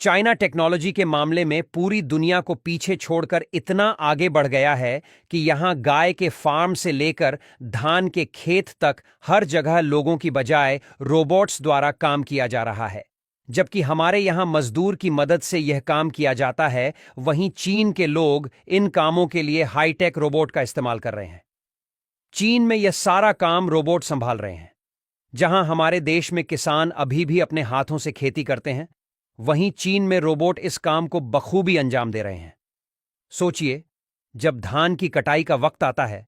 China technology के मामले में पूरी दुनिया को पीछे छोड़कर इतना आगे बढ़ गया है कि यहां गाय के फार्म से लेकर धान के खेत तक हर जगह लोगों की बजाय रोबोट्स द्वारा काम किया जा रहा है। जबकि हमारे यहां मजदूर की मदद से यह काम किया जाता है, वहीं चीन के लोग इन कामों के लिए हाईटेक रोबोट का इस्तेमाल कर रहे हैं। चीन में यह सारा काम रोबोट संभाल रहे हैं। जहां हमारे देश में किसान अभी भी अपने हाथों से खेती करते हैं, वहीं चीन में रोबोट इस काम को बखूबी अंजाम दे रहे हैं। सोचिए, जब धान की कटाई का वक्त आता है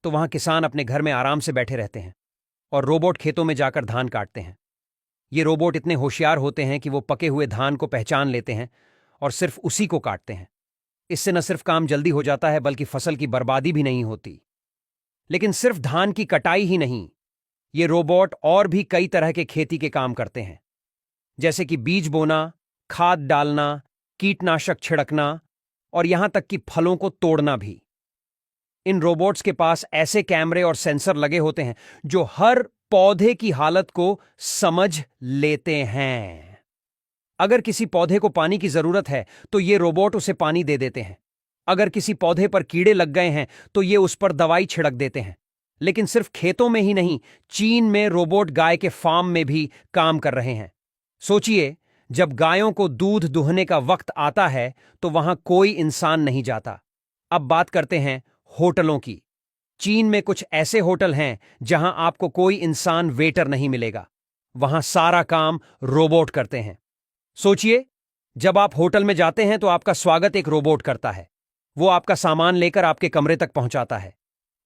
तो वहां किसान अपने घर में आराम से बैठे रहते हैं और रोबोट खेतों में जाकर धान काटते हैं। ये रोबोट इतने होशियार होते हैं कि वो पके हुए धान को पहचान लेते हैं और सिर्फ उसी को काटते हैं। इससे न सिर्फ काम जल्दी हो जाता है बल्कि फसल की बर्बादी भी नहीं होती। लेकिन सिर्फ धान की कटाई ही नहीं, ये रोबोट और भी कई तरह के खेती के काम करते हैं, जैसे कि बीज बोना, खाद डालना, कीटनाशक छिड़कना और यहां तक कि फलों को तोड़ना भी। इन रोबोट्स के पास ऐसे कैमरे और सेंसर लगे होते हैं जो हर पौधे की हालत को समझ लेते हैं। अगर किसी पौधे को पानी की जरूरत है तो ये रोबोट उसे पानी दे देते हैं। अगर किसी पौधे पर कीड़े लग गए हैं तो ये उस पर दवाई छिड़क देते हैं। लेकिन सिर्फ खेतों में ही नहीं, चीन में रोबोट गाय के फार्म में भी काम कर रहे हैं। सोचिए, जब गायों को दूध दुहने का वक्त आता है तो वहां कोई इंसान नहीं जाता। अब बात करते हैं होटलों की। चीन में कुछ ऐसे होटल हैं जहां आपको कोई इंसान वेटर नहीं मिलेगा। वहां सारा काम रोबोट करते हैं। सोचिए, जब आप होटल में जाते हैं तो आपका स्वागत एक रोबोट करता है। वो आपका सामान लेकर आपके कमरे तक पहुंचाता है।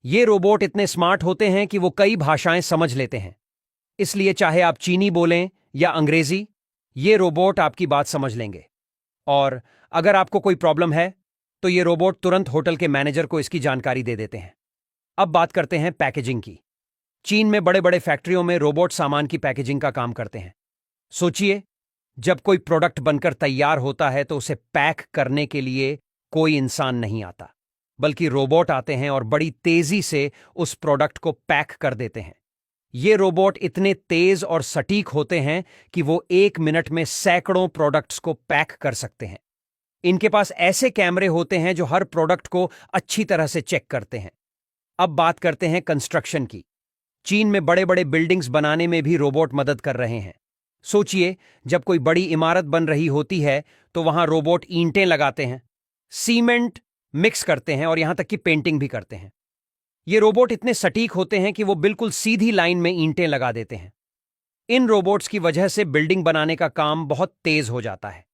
ये रोबोट इतने स्मार्ट होते हैं कि वो कई भाषाएं समझ लेते हैं। इसलिए चाहे आप चीनी बोलें या अंग्रेजी, ये रोबोट आपकी बात समझ लेंगे। और अगर आपको कोई प्रॉब्लम है तो ये रोबोट तुरंत होटल के मैनेजर को इसकी जानकारी दे देते हैं। अब बात करते हैं पैकेजिंग की। चीन में बड़े बड़े फैक्ट्रियों में रोबोट सामान की पैकेजिंग का काम करते हैं। सोचिए, जब कोई प्रोडक्ट बनकर तैयार होता है तो उसे पैक करने के लिए कोई इंसान नहीं आता, बल्कि रोबोट आते हैं और बड़ी तेजी से उस प्रोडक्ट को पैक कर देते हैं। ये रोबोट इतने तेज और सटीक होते हैं कि वो 1 मिनट में सैकड़ों प्रोडक्ट्स को पैक कर सकते हैं। इनके पास ऐसे कैमरे होते हैं जो हर प्रोडक्ट को अच्छी तरह से चेक करते हैं। अब बात करते हैं कंस्ट्रक्शन की। चीन में बड़े बड़े बिल्डिंग्स बनाने में भी रोबोट मदद कर रहे हैं। सोचिए, जब कोई बड़ी इमारत बन रही होती है तो वहां रोबोट ईंटें लगाते हैं, सीमेंट मिक्स करते हैं और यहां तक कि पेंटिंग भी करते हैं। ये रोबोट इतने सटीक होते हैं कि वो बिल्कुल सीधी लाइन में ईंटें लगा देते हैं। इन रोबोट्स की वजह से बिल्डिंग बनाने का काम बहुत तेज हो जाता है।